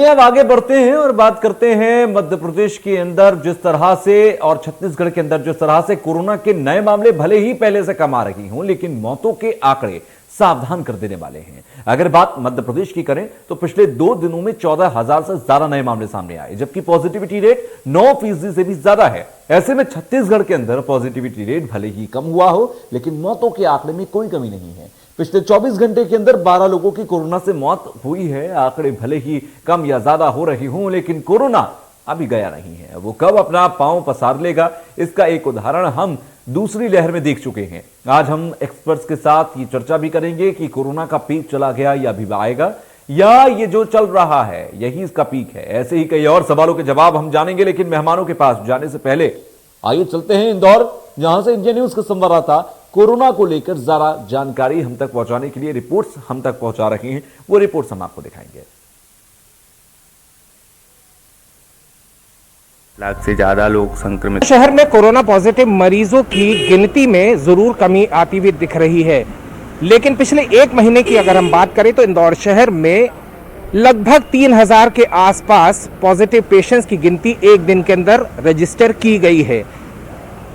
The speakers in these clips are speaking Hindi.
अब आगे बढ़ते हैं और बात करते हैं मध्य प्रदेश के अंदर जिस तरह से और छत्तीसगढ़ के अंदर जिस तरह से कोरोना के नए मामले भले ही पहले से कम आ रही हों, लेकिन मौतों के आंकड़े सावधान कर देने वाले हैं। अगर बात मध्य प्रदेश की करें तो पिछले 2 दिनों में 14,000 से ज्यादा नए मामले सामने आए, जबकि पॉजिटिविटी रेट 9% से भी ज्यादा है। ऐसे में छत्तीसगढ़ के अंदर पॉजिटिविटी रेट भले ही कम हुआ हो, लेकिन मौतों के आंकड़े में कोई कमी नहीं है। पिछले 24 घंटे के अंदर 12 लोगों की कोरोना से मौत हुई है। आंकड़े भले ही कम या ज्यादा हो रही हों, लेकिन कोरोना अभी गया नहीं है। वो कब अपना पांव पसार लेगा, इसका एक उदाहरण हम दूसरी लहर में देख चुके हैं। आज हम एक्सपर्ट्स के साथ ये चर्चा भी करेंगे कि कोरोना का पीक चला गया या अभी आएगा, या ये जो चल रहा है यही इसका पीक है। ऐसे ही कई और सवालों के जवाब हम जानेंगे, लेकिन मेहमानों के पास जाने से पहले आइए चलते हैं इंदौर, जहां से इंडिया न्यूज के संवाददाता कोरोना को लेकर ज्यादा जानकारी हम तक पहुंचाने के लिए रिपोर्ट्स हम तक पहुंचा रहे हैं। वो रिपोर्ट्स हम आपको दिखाएंगे। लाख से ज्यादा लोग संक्रमित। शहर में कोरोना पॉजिटिव मरीजों की गिनती में जरूर कमी आती हुई दिख रही है, लेकिन पिछले 1 महीने की अगर हम बात करें तो इंदौर शहर में लगभग 3,000 के आसपास पॉजिटिव पेशेंट्स की गिनती एक दिन के अंदर रजिस्टर की गई है।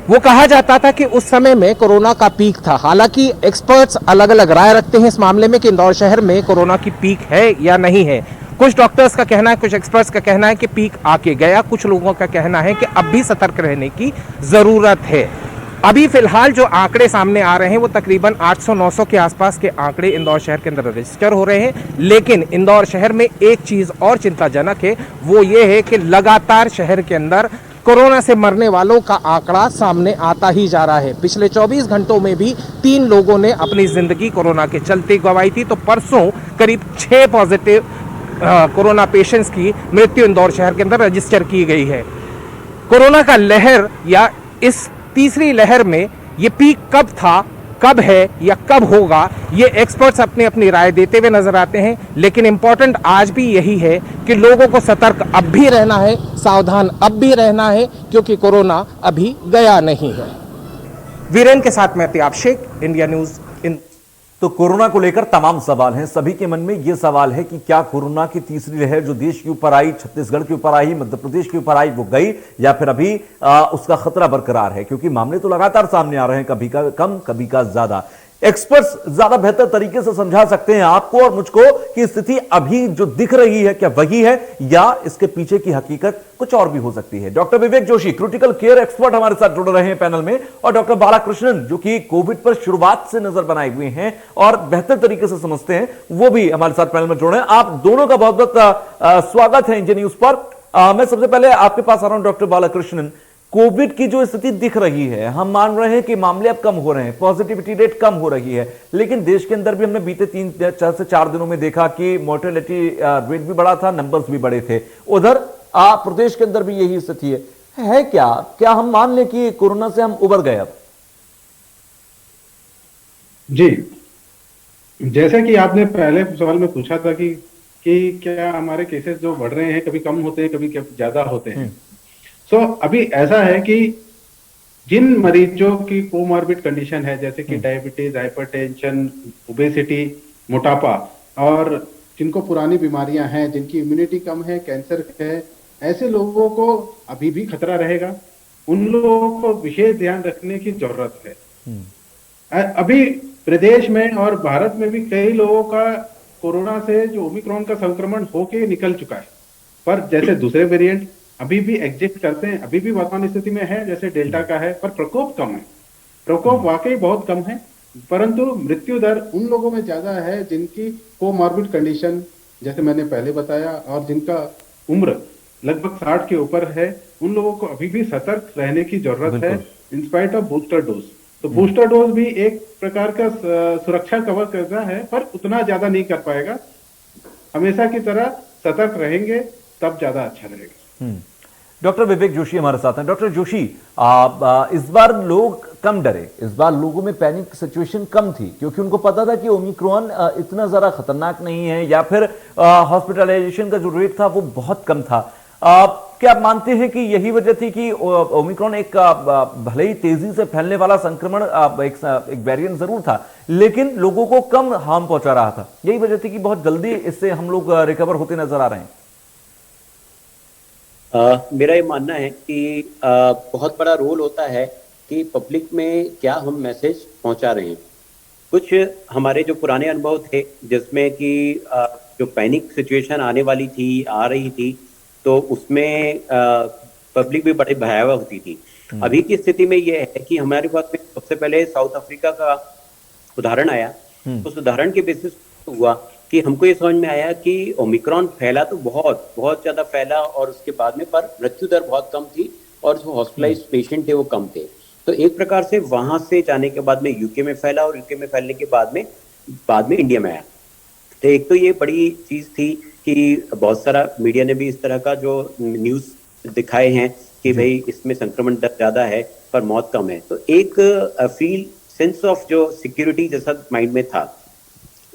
वो कहा जाता था कि उस समय में कोरोना का पीक था। हालांकि एक्सपर्ट्स अलग अलग राय रखते हैं इस मामले में कि इंदौर शहर में कोरोना की पीक है या नहीं है। कुछ डॉक्टर्स का कहना है, कुछ एक्सपर्ट्स का कहना है कि पीक आके गया। कुछ लोगों का कहना है कि अब भी सतर्क रहने की जरूरत है। अभी फिलहाल जो आंकड़े सामने आ रहे हैं वो तकरीबन 800-900 के आसपास के आंकड़े इंदौर शहर के अंदर रजिस्टर हो रहे हैं। लेकिन इंदौर शहर में एक चीज और चिंताजनक है, वो ये है कि लगातार शहर के अंदर कोरोना से मरने वालों का आंकड़ा सामने आता ही जा रहा है। पिछले 24 घंटों में भी 3 लोगों ने अपनी जिंदगी कोरोना के चलते गंवाई थी। तो परसों करीब 6 पॉजिटिव कोरोना पेशेंट्स की मृत्यु इंदौर शहर के अंदर रजिस्टर की गई है। कोरोना का लहर या इस तीसरी लहर में ये पीक कब था, कब है या कब होगा, ये एक्सपर्ट्स अपनी अपनी राय देते हुए नजर आते हैं। लेकिन इंपॉर्टेंट आज भी यही है कि लोगों को सतर्क अब भी रहना है, सावधान अब भी रहना है, क्योंकि कोरोना अभी गया नहीं है। वीरेंद्र के साथ मैं तियाब शेख, इंडिया न्यूज। तो कोरोना को लेकर तमाम सवाल हैं। सभी के मन में यह सवाल है कि क्या कोरोना की तीसरी लहर जो देश के ऊपर आई, छत्तीसगढ़ के ऊपर आई, मध्य प्रदेश के ऊपर आई, वो गई या फिर अभी उसका खतरा बरकरार है? क्योंकि मामले तो लगातार सामने आ रहे हैं, कभी का कम कभी का ज्यादा। एक्सपर्ट्स ज्यादा बेहतर तरीके से समझा सकते हैं आपको और मुझको कि स्थिति अभी जो दिख रही है क्या वही है या इसके पीछे की हकीकत कुछ और भी हो सकती है। Doctor Vivek Joshi, critical care expert, हमारे साथ जुड़ रहे हैं पैनल में, और डॉक्टर बालाकृष्णन, जो कि कोविड पर शुरुआत से नजर बनाए हुए हैं और बेहतर तरीके से समझते हैं, वो भी हमारे साथ पैनल में जुड़ रहे हैं। आप दोनों का बहुत बहुत स्वागत है इंडिया न्यूज पर। मैं सबसे पहले आपके पास आ रहा हूं डॉक्टर बालाकृष्णन। कोविड की जो स्थिति दिख रही है, हम मान रहे हैं कि मामले अब कम हो रहे हैं, पॉजिटिविटी रेट कम हो रही है, लेकिन देश के अंदर भी हमने बीते 3 से 4 दिनों में देखा कि मोर्टेलिटी रेट भी बढ़ा था, नंबर्स भी बड़े थे। उधर प्रदेश के अंदर भी यही स्थिति है क्या हम मान लें कि कोरोना से हम उबर गए अब? जी, जैसे कि आपने पहले सवाल में पूछा था कि क्या हमारे केसेस जो बढ़ रहे हैं कभी कम होते हैं, कभी ज्यादा होते हैं। तो अभी ऐसा है कि जिन मरीजों की कोमॉर्बिड कंडीशन है, जैसे कि डायबिटीज, हाइपरटेंशन, ओबेसिटी, मोटापा, और जिनको पुरानी बीमारियां हैं, जिनकी इम्यूनिटी कम है, कैंसर है, ऐसे लोगों को अभी भी खतरा रहेगा। उन लोगों को विशेष ध्यान रखने की जरूरत है। अभी प्रदेश में और भारत में भी कई लोगों का कोरोना से जो ओमिक्रॉन का संक्रमण होके निकल चुका है, पर जैसे दूसरे वेरिएंट अभी भी एग्जिस्ट करते हैं, अभी भी वर्तमान स्थिति में है, जैसे डेल्टा का है, पर प्रकोप कम है। प्रकोप वाकई बहुत कम है, परंतु मृत्यु दर उन लोगों में ज्यादा है जिनकी कोमॉर्बिड कंडीशन, जैसे मैंने पहले बताया, और जिनका उम्र लगभग 60 के ऊपर है। उन लोगों को अभी भी सतर्क रहने की जरूरत है, इंस्पाइट ऑफ बूस्टर डोज। तो बूस्टर डोज भी एक प्रकार का सुरक्षा कवर करता है, पर उतना ज्यादा नहीं कर पाएगा। हमेशा की तरह सतर्क रहेंगे तब ज्यादा अच्छा रहेगा। डॉक्टर विवेक जोशी हमारे साथ हैं। डॉक्टर जोशी, इस बार लोग कम डरे, इस बार लोगों में पैनिक सिचुएशन कम थी, क्योंकि उनको पता था कि ओमिक्रॉन इतना ज्यादा खतरनाक नहीं है, या फिर हॉस्पिटलाइजेशन का जो रेट था वो बहुत कम था। क्या आप मानते हैं कि यही वजह थी कि ओमिक्रॉन एक भले ही तेजी से फैलने वाला संक्रमण, एक वेरिएंट जरूर था, लेकिन लोगों को कम हार्म पहुंचा रहा था, यही वजह थी कि बहुत जल्दी इससे हम लोग रिकवर होते नजर आ रहे हैं? मेरा ये मानना है कि बहुत बड़ा रोल होता है कि पब्लिक में क्या हम मैसेज पहुंचा रहे हैं। कुछ हमारे जो पुराने अनुभव थे जिसमें कि जो पैनिक सिचुएशन आने वाली थी, आ रही थी, तो उसमें पब्लिक भी बड़ी भयावह होती थी। अभी की स्थिति में यह है कि हमारे पास में सबसे पहले साउथ अफ्रीका का उदाहरण आया। उस उदाहरण के बेसिस हुआ कि हमको ये समझ में आया कि ओमिक्रॉन फैला तो बहुत बहुत ज्यादा फैला, और उसके बाद में पर मृत्यु दर बहुत कम थी और जो हॉस्पिटलाइज्ड पेशेंट थे वो कम थे। तो एक प्रकार से वहां से जाने के बाद में यूके में फैला, और यूके में फैलने के बाद में इंडिया में आया। तो एक तो ये बड़ी चीज थी कि बहुत सारा मीडिया ने भी इस तरह का जो न्यूज दिखाए हैं कि भाई इसमें संक्रमण दर ज्यादा है पर मौत कम है, तो एक फील सेंस ऑफ जो सिक्योरिटी जैसा माइंड में था।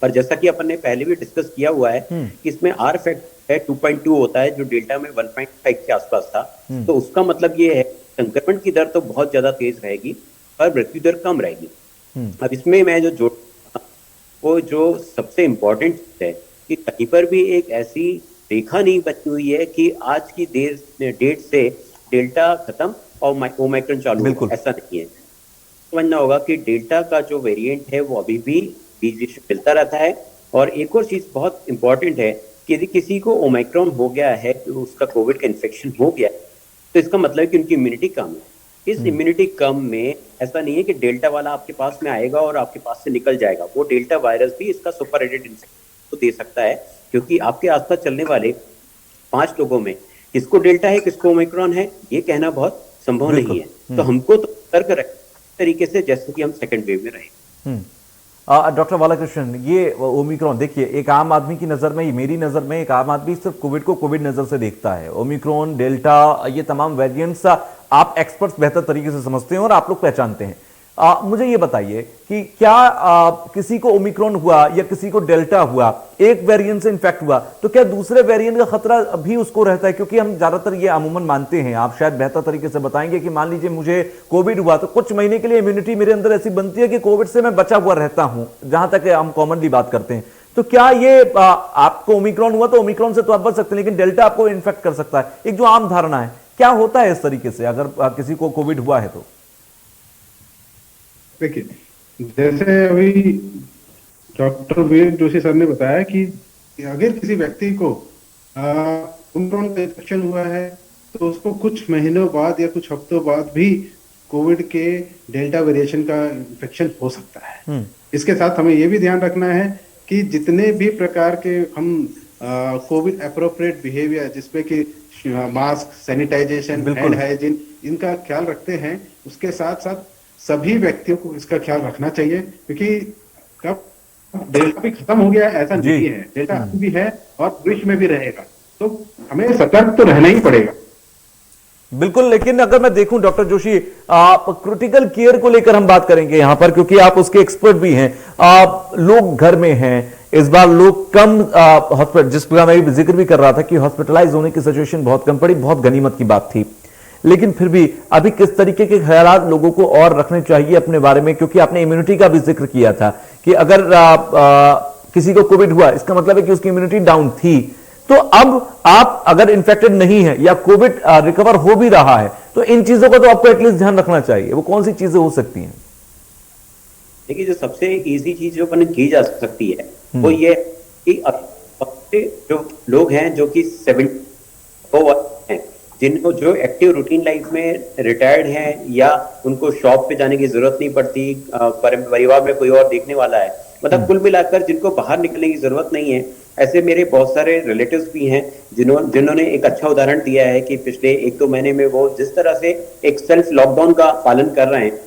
पर जैसा कि अपन ने पहले भी डिस्कस किया हुआ है कि इसमें आर फैक्टर है 2.2 होता है, जो डेल्टा में 1.5 के आसपास था। तो उसका मतलब ये है संक्रमण की दर तो बहुत ज्यादा तेज रहेगी पर मृत्यु दर कम रहेगी। अब इसमें मैं जो जोड़ वो जो सबसे इम्पोर्टेंट है कि कहीं पर भी एक ऐसी रेखा नहीं बची हुई है कि आज की डेट से डेल्टा खत्म और ओमिक्रॉन चालू हो, ऐसा नहीं है। समझना होगा कि डेल्टा का जो वेरिएंट है वो अभी भी बीच बीच में मिलता रहता है। और एक और चीज बहुत इंपॉर्टेंट है कि यदि किसी को ओमिक्रॉन हो गया है, तो उसका कोविड का इन्फेक्शन हो गया है, तो इसका मतलब है कि उनकी इम्यूनिटी कम है। इस इम्यूनिटी कम में ऐसा नहीं है कि डेल्टा वाला आपके पास में आएगा और आपके पास से निकल जाएगा। वो डेल्टा वायरस भी इसका सुपर एडेड इन्फेक्शन तो दे सकता है, क्योंकि आपके आसपास चलने वाले 5 लोगों में किसको डेल्टा है किसको ओमिक्रॉन है ये कहना बहुत संभव नहीं है। तो हमको तो सतर्क रखें तरीके से जैसे कि हम सेकंड वेव में रहे। डॉक्टर बालाकृष्णन, ये ओमिक्रॉन देखिए, एक आम आदमी की नजर में, मेरी नजर में, एक आम आदमी सिर्फ कोविड को कोविड नजर से देखता है। ओमिक्रॉन, डेल्टा, ये तमाम वेरिएंट्स आप एक्सपर्ट्स बेहतर तरीके से समझते हैं और आप लोग पहचानते हैं। मुझे ये बताइए कि क्या किसी को ओमिक्रॉन हुआ या किसी को डेल्टा हुआ, एक वेरिएंट से इन्फेक्ट हुआ, तो क्या दूसरे वेरिएंट का खतरा भी उसको रहता है? क्योंकि हम ज्यादातर ये अमूमन मानते हैं, आप शायद बेहतर तरीके से बताएंगे कि मान लीजिए मुझे कोविड हुआ तो कुछ महीने के लिए इम्यूनिटी मेरे अंदर ऐसी बनती है कि कोविड से मैं बचा हुआ रहता हूं, जहां तक हम कॉमनली बात करते हैं। तो क्या ये आपको ओमिक्रॉन हुआ तो ओमिक्रॉन से तो आप बच सकते हैं, लेकिन डेल्टा आपको इन्फेक्ट कर सकता है, एक जो आम धारणा है, क्या होता है इस तरीके से अगर किसी को कोविड हुआ है तो? देखिए, जैसे अभी डॉक्टर वीर जोशी सर ने बताया कि अगर किसी व्यक्ति को ओमिक्रॉन का इन्फेक्शन हुआ है तो उसको कुछ महीनों बाद या कुछ हफ्तों बाद भी कोविड के डेल्टा वेरिएशन का इन्फेक्शन हो सकता है। इसके साथ हमें यह भी ध्यान रखना है कि जितने भी प्रकार के हम कोविड एप्रोप्रिएट बिहेवियर, जिसमें कि मास्क, सैनिटाइजेशन, हैंड हाइजीन, इनका ख्याल रखते हैं, उसके साथ साथ सभी व्यक्तियों को इसका ख्याल रखना चाहिए, क्योंकि कब डेल्टा भी खत्म हो गया ऐसा नहीं है, डेल्टा अभी भी है और भविष्य में भी रहेगा, तो हमें सतर्क तो रहना ही पड़ेगा। बिल्कुल, लेकिन अगर मैं देखूं डॉक्टर जोशी, आप क्रिटिकल केयर को लेकर हम बात करेंगे यहां पर, क्योंकि आप उसके एक्सपर्ट भी हैं। लोग घर में हैं, इस बार लोग कम हॉस्पिटल, जिस पर मैं जिक्र भी कर रहा था कि हॉस्पिटलाइज होने की सिचुएशन बहुत कम पड़ी, बहुत गनीमत की बात थी। लेकिन फिर भी अभी किस तरीके के ख्यालात लोगों को और रखने चाहिए अपने बारे में, क्योंकि आपने इम्यूनिटी का भी जिक्र किया था कि अगर किसी को कोविड हुआ इसका मतलब है कि उसकी इम्यूनिटी डाउन थी, तो अब आप अगर इन्फेक्टेड नहीं है या कोविड रिकवर हो भी रहा है तो इन चीजों का तो आपको एटलीस्ट ध्यान रखना चाहिए। वो कौन सी चीजें हो सकती हैं? देखिए, जो सबसे इजी चीज जो अपन की जा सकती है वो ये कि जो लोग हैं जो कि 70 हैं, जिनको जो एक्टिव रूटीन लाइफ में रिटायर्ड हैं या उनको शॉप पे जाने की जरूरत नहीं पड़ती, परिवार में कोई और देखने वाला है, मतलब कुल मिलाकर जिनको बाहर निकलने की जरूरत नहीं है, ऐसे मेरे बहुत सारे रिलेटिव्स भी हैं जिन्होंने एक अच्छा उदाहरण दिया है कि पिछले 1-2 महीने में वो जिस तरह से एक सेल्फ लॉकडाउन का पालन कर रहे हैं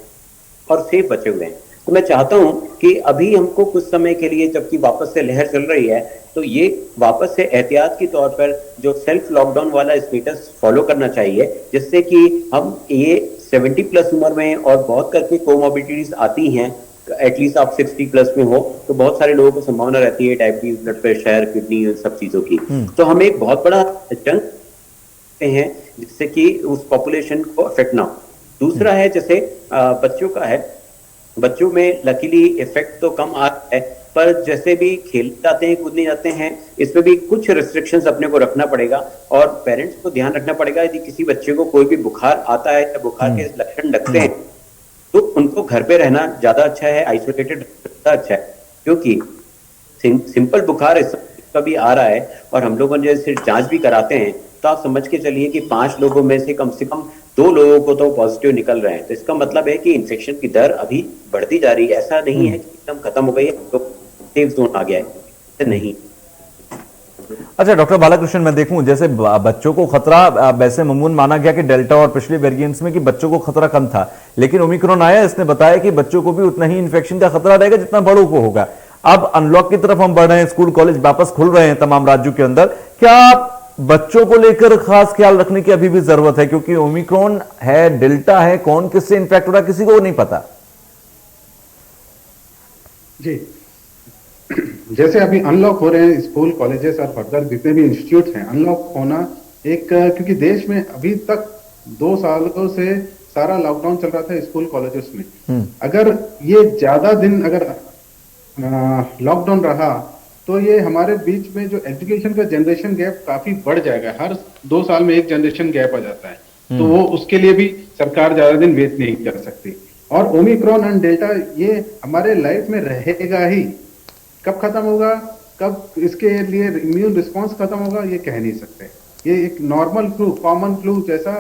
और सेफ बचे हुए हैं। तो मैं चाहता हूं कि अभी हमको कुछ समय के लिए, जबकि वापस से लहर चल रही है, तो ये वापस से एहतियात के तौर पर जो सेल्फ लॉकडाउन वाला स्टेटस फॉलो करना चाहिए, जिससे कि हम ये 70+ उम्र में और बहुत करके कोमोर्बिडिटीज आती हैं, एटलीस्ट आप 60+ में हो तो बहुत सारे लोगों को संभावना रहती है डायबिटीज, ब्लड प्रेशर, किडनी, सब चीजों की। तो हम एक बहुत बड़ा जंग हैं जिससे कि उस पॉपुलेशन को अफेक्ट ना हो। दूसरा है जैसे बच्चों का है, बच्चों में लकीली इफेक्ट तो कम आता है, पर जैसे भी खेल जाते हैं, कूदने जाते हैं, इसमें भी कुछ रिस्ट्रिक्शंस अपने को रखना पड़ेगा और पेरेंट्स को ध्यान रखना पड़ेगा। यदि किसी बच्चे को कोई भी बुखार आता है या बुखार के लक्षण लगते हैं तो उनको घर पे रहना ज्यादा अच्छा है, आइसोलेटेड ज्यादा अच्छा है, क्योंकि सिंपल बुखार इस कभी आ रहा है और हम लोगों ने जैसे जांच भी कराते हैं तो आप समझ के चलिए कि 5 लोगों में से कम 2 लोगों को तो पॉजिटिव निकल रहे हैं। तो इसका मतलब है कि इन्फेक्शन की दर अभी बढ़ती जा रही है। ऐसा नहीं है कि एकदम खत्म हो गई है तो सेफ जोन आ गया है, नहीं। अच्छा डॉक्टर बालाकृष्ण, मैं देखूं जैसे बच्चों को खतरा वैसे मामून माना गया कि डेल्टा और पिछले वेरिएंट्स में कि बच्चों को खतरा कम था, लेकिन ओमिक्रॉन आया, इसने बताया कि बच्चों को भी उतना ही इन्फेक्शन का खतरा रहेगा जितना बड़ों को होगा। अब अनलॉक की तरफ हम बढ़ रहे हैं, स्कूल कॉलेज वापस खुल रहे हैं तमाम राज्यों के अंदर, क्या बच्चों को लेकर खास ख्याल रखने की अभी भी जरूरत है? क्योंकि ओमिक्रॉन है, डेल्टा है, कौन किससे इन्फेक्ट हो रहा है किसी को नहीं पता। जी, जैसे अभी अनलॉक हो रहे हैं स्कूल कॉलेजेस और फर्दर जितने भी इंस्टीट्यूट हैं, अनलॉक होना एक, क्योंकि देश में अभी तक 2 सालों से सारा लॉकडाउन चल रहा था स्कूल कॉलेजेस में। अगर ये ज्यादा दिन अगर लॉकडाउन रहा तो ये हमारे बीच में जो एजुकेशन का जनरेशन गैप काफी बढ़ जाएगा। हर 2 साल में एक जनरेशन गैप आ जाता है, तो वो उसके लिए भी सरकार ज्यादा दिन वेट नहीं कर सकती। और ओमिक्रॉन एंड डेल्टा ये हमारे लाइफ में रहेगा ही, कब खत्म होगा, कब इसके लिए इम्यून रिस्पॉन्स खत्म होगा ये कह नहीं सकते। ये एक नॉर्मल फ्लू, कॉमन फ्लू जैसा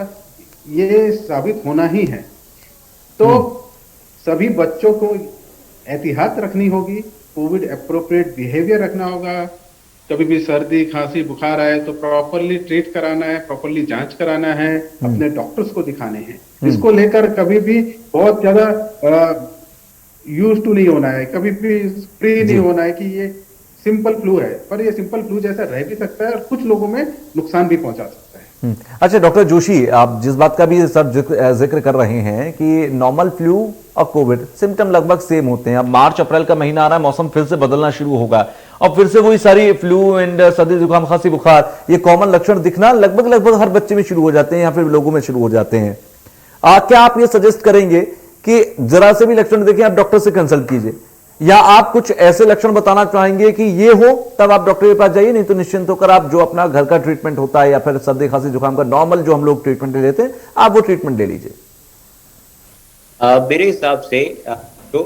ये साबित होना ही है। तो सभी बच्चों को एहतियात रखनी होगी, कोविड अप्रोप्रिएट बिहेवियर रखना होगा। कभी भी सर्दी खांसी बुखार आए तो प्रॉपरली ट्रीट कराना है, प्रॉपरली जांच कराना है, अपने डॉक्टर्स को दिखाने हैं। इसको लेकर कभी भी बहुत ज्यादा यूज टू नहीं होना है, कभी भी फ्री नहीं होना है कि ये सिंपल फ्लू है, पर ये सिंपल फ्लू जैसा रह भी सकता है और कुछ लोगों में नुकसान भी पहुंचा सकता है। अच्छा डॉक्टर जोशी, आप जिस बात का भी सब जिक्र कर रहे हैं कि नॉर्मल फ्लू और कोविड सिम्टम लगभग सेम होते हैं। अब मार्च अप्रैल का महीना आ रहा है, मौसम फिर से बदलना शुरू होगा और फिर से वही सारी फ्लू एंड सर्दी जुकाम खांसी बुखार ये कॉमन लक्षण दिखना लगभग हर बच्चे में शुरू हो जाते हैं या फिर लोगों में शुरू हो जाते हैं। क्या आप ये सजेस्ट करेंगे कि जरा से भी लक्षण देखें आप डॉक्टर से कंसल्ट कीजिए, या आप कुछ ऐसे लक्षण बताना चाहेंगे कि ये हो तब आप डॉक्टर के पास जाइए, नहीं तो निश्चिंत होकर आप जो अपना घर का ट्रीटमेंट होता है या फिर सर्दी खांसी जुकाम का नॉर्मल जो हम लोग ट्रीटमेंट लेते हैं आप वो ट्रीटमेंट ले लीजिए? मेरे हिसाब से जो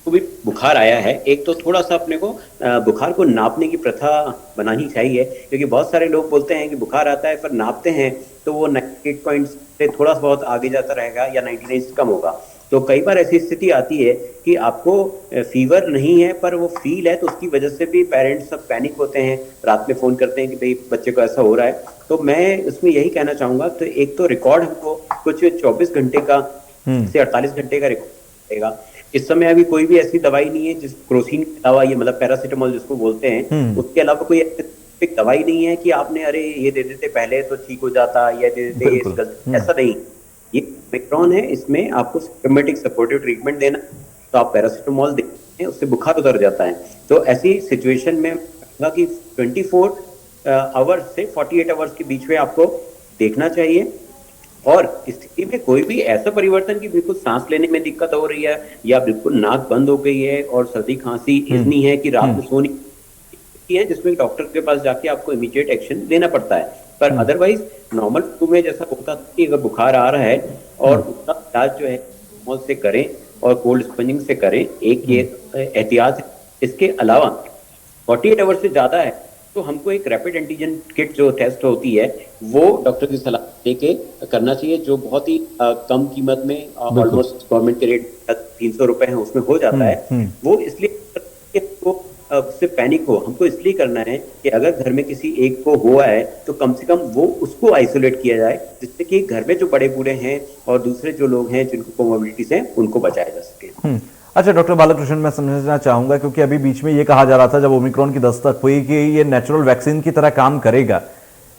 भी बुखार आया है, एक तो थोड़ा सा अपने को बुखार को नापने की प्रथा बनानी चाहिए, क्योंकि बहुत सारे लोग बोलते हैं कि बुखार आता है पर नापते हैं तो वो 98 पॉइंट से थोड़ा सा बहुत आगे जाता रहेगा या 99 से कम होगा। तो कई बार ऐसी स्थिति आती है कि आपको फीवर नहीं है पर वो फील है, तो उसकी वजह से भी पेरेंट्स सब पैनिक होते हैं, रात में फोन करते हैं कि भाई बच्चे को ऐसा हो रहा है। तो मैं इसमें यही कहना चाहूंगा, तो एक तो रिकॉर्ड हमको कुछ 24 घंटे का से 48 घंटे का रिकॉर्ड रहेगा। इस समय अभी कोई भी ऐसी दवाई नहीं है जिस क्रोसिन की दवा, ये मतलब पैरासिटामोल जिसको बोलते हैं, उसके अलावा कोई ऐसी दवाई नहीं है कि आपने अरे ये दे देते पहले तो ठीक हो जाता, ये दे देते, ऐसा नहीं। ये ओमिक्रॉन है, इसमें आपको सिस्टमेटिक सपोर्टिव ट्रीटमेंट देना, तो आप पैरासिटामोल देते हैं उससे बुखार उतर जाता है। तो ऐसी सिचुएशन में कि 24 आवर्स से 48 आवर्स के बीच में आपको देखना चाहिए। और स्थिति में कोई भी ऐसा परिवर्तन कि बिल्कुल सांस लेने में दिक्कत हो रही है या बिल्कुल नाक बंद हो गई है और सर्दी खांसी इतनी है कि रात में सोने है, जिसमें डॉक्टर के पास जाके आपको इमीडिएट एक्शन लेना पड़ता है। पर अदरवाइज नॉर्मल फ्लू में जैसा होता था कि अगर बुखार आ रहा है और उसका इलाज जो है पैरासिटामोल से करें और कोल्ड स्पंजिंग से करें, एक ये एहतियात है। इसके अलावा 48 आवर्स से ज्यादा है तो हमको एक रैपिड एंटीजन किट जो टेस्ट होती है वो डॉक्टर की सलाह देके करना चाहिए, जो बहुत ही कम कीमत में ऑलमोस्ट गवर्नमेंट के रेट 300 रुपए है उसमें हो जाता है। वो इसलिए उससे पैनिक हो हमको इसलिए करना है कि अगर घर में किसी एक को हुआ है तो कम से कम वो उसको आइसोलेट किया जाए, जिससे कि घर में जो बड़े बूढ़े हैं और दूसरे जो लोग हैं जिनको कोमोर्बिडिटीज हैं उनको बचाया जा सके। अच्छा डॉक्टर बालाकृष्ण, मैं समझना चाहूंगा क्योंकि अभी बीच में ये कहा जा रहा था जब ओमिक्रॉन की दस्तक हुई कि ये नेचुरल वैक्सीन की तरह काम करेगा।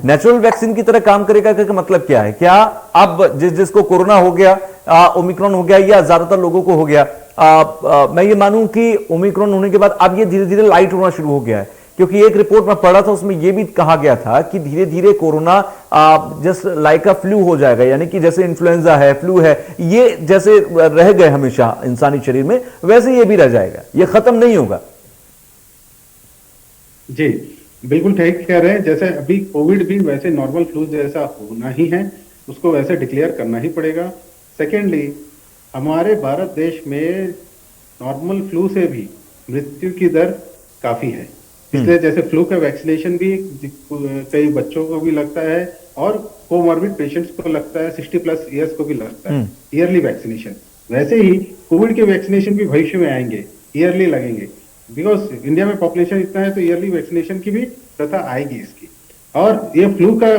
नेचुरल वैक्सीन की तरह काम करेगा का मतलब क्या है? क्या अब जिसको कोरोना हो गया, ओमिक्रॉन हो गया या ज्यादातर लोगों को हो गया, मैं ये मानूं कि ओमिक्रॉन होने के बाद अब ये धीरे धीरे लाइट होना शुरू हो गया है? क्योंकि एक रिपोर्ट में पढ़ा था उसमें यह भी कहा गया था कि धीरे धीरे corona just like a flu हो जाएगा, यानी कि जैसे इन्फ्लुएंजा है, फ्लू है, ये जैसे रह गए हमेशा इंसानी शरीर में वैसे ये भी रह जाएगा, ये खत्म नहीं होगा। जी, बिल्कुल ठीक कह रहे हैं। जैसे अभी कोविड भी वैसे नॉर्मल फ्लू जैसा होना ही है, उसको वैसे डिक्लेयर करना ही पड़ेगा। सेकेंडली, हमारे भारत देश में नॉर्मल फ्लू से भी मृत्यु की दर काफी है, इसलिए जैसे फ्लू का वैक्सीनेशन भी कई बच्चों को भी लगता है और कोमॉर्बिड पेशेंट्स को लगता है, 60+ ईयर्स को भी लगता है ईयरली वैक्सीनेशन। वैसे ही कोविड के वैक्सीनेशन भी भविष्य में आएंगे, ईयरली लगेंगे, बिकॉज इंडिया में पॉपुलेशन इतना है तो ईयरली वैक्सीनेशन की भी प्रथा आएगी इसकी। और ये फ्लू का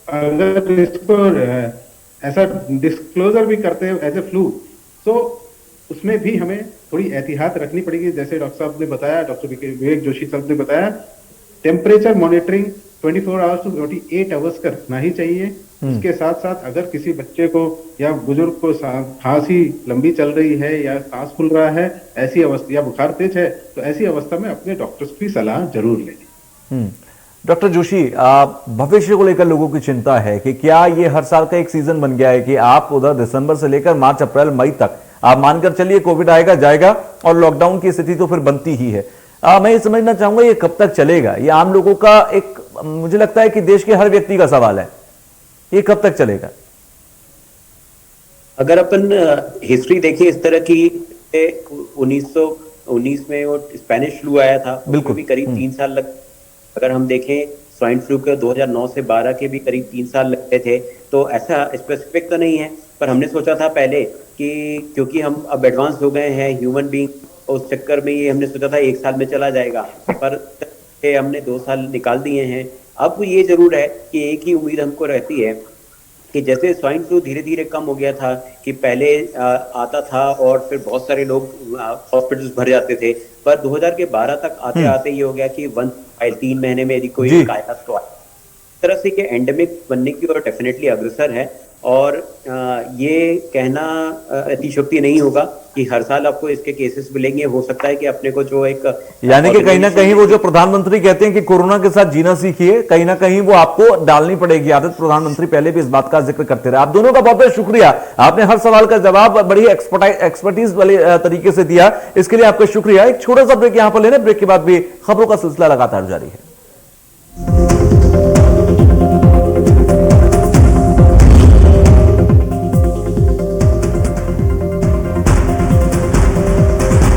अगर इसको ऐसा डिस्क्लोजर भी करते हैं एज ए फ्लू, तो उसमें भी हमें थोड़ी एहतियात रखनी पड़ेगी। जैसे डॉक्टर साहब ने बताया, डॉक्टर विवेक जोशी साहब ने बताया, temperature monitoring 24 hours to 48 hours का रखना ही चाहिए। उसके साथ साथ अगर किसी बच्चे को या बुजुर्ग को खांसी लंबी चल रही है या सांस फूल रहा है, ऐसी अवस्था या बुखार तेज है, तो ऐसी अवस्था में अपने डॉक्टर्स की सलाह जरूर लें। डॉक्टर जोशी, भविष्य को लेकर लोगों की चिंता है कि क्या ये हर साल का एक सीजन बन गया है कि आप उधर दिसंबर से लेकर मार्च अप्रैल मई तक आप मानकर चलिए कोविड आएगा जाएगा और लॉकडाउन की स्थिति तो फिर बनती ही है। मैं ये समझना चाहूंगा ये कब तक चलेगा? ये आम लोगों का एक, मुझे लगता है कि देश के हर व्यक्ति का सवाल है, ये कब तक चलेगा? अगर अपन हिस्ट्री देखें इस तरह की, 1919 में वो स्पेनिश फ्लू आया था, बिल्कुल भी करीब 3 साल लग। अगर हम देखें स्वाइन फ्लू के 2009 से 12 के भी करीब 3 साल लगते थे। तो ऐसा स्पेसिफिक तो नहीं है, पर हमने सोचा था पहले कि क्योंकि हम अब एडवांस हो गए हैं ह्यूमन बीइंग, उस चक्कर में ये हमने सोचा था 1 साल में चला जाएगा, पर हमने 2 साल निकाल दिए हैं। अब ये जरूर है कि एक ही उम्मीद हमको रहती है कि जैसे स्वाइन फ्लू धीरे धीरे कम हो गया था कि पहले आता था और फिर बहुत सारे लोग हॉस्पिटल्स भर जाते थे, पर 2012 तक आते आते ये हो गया कि 3 महीने में यदि कोई आया तो आया। इस तरह से कि एंडेमिक बनने की ओर डेफिनेटली अग्रसर है। और ये कहना अतिशयोक्ति नहीं होगा कि हर साल आपको इसके केसेस मिलेंगे। हो सकता है कि अपने को जो एक, यानी कि कहीं ना कहीं वो जो प्रधानमंत्री कहते हैं कि कोरोना के साथ जीना सीखिए, कहीं ना कहीं वो आपको डालनी पड़ेगी आदत। प्रधानमंत्री पहले भी इस बात का जिक्र करते रहे। आप दोनों का बहुत बहुत शुक्रिया, आपने हर सवाल का जवाब बड़ी एक्सपर्टीज वाले तरीके से दिया, इसके लिए आपका शुक्रिया। एक छोटा सा ब्रेक यहां पर लेने, ब्रेक के बाद भी खबरों का सिलसिला लगातार जारी है।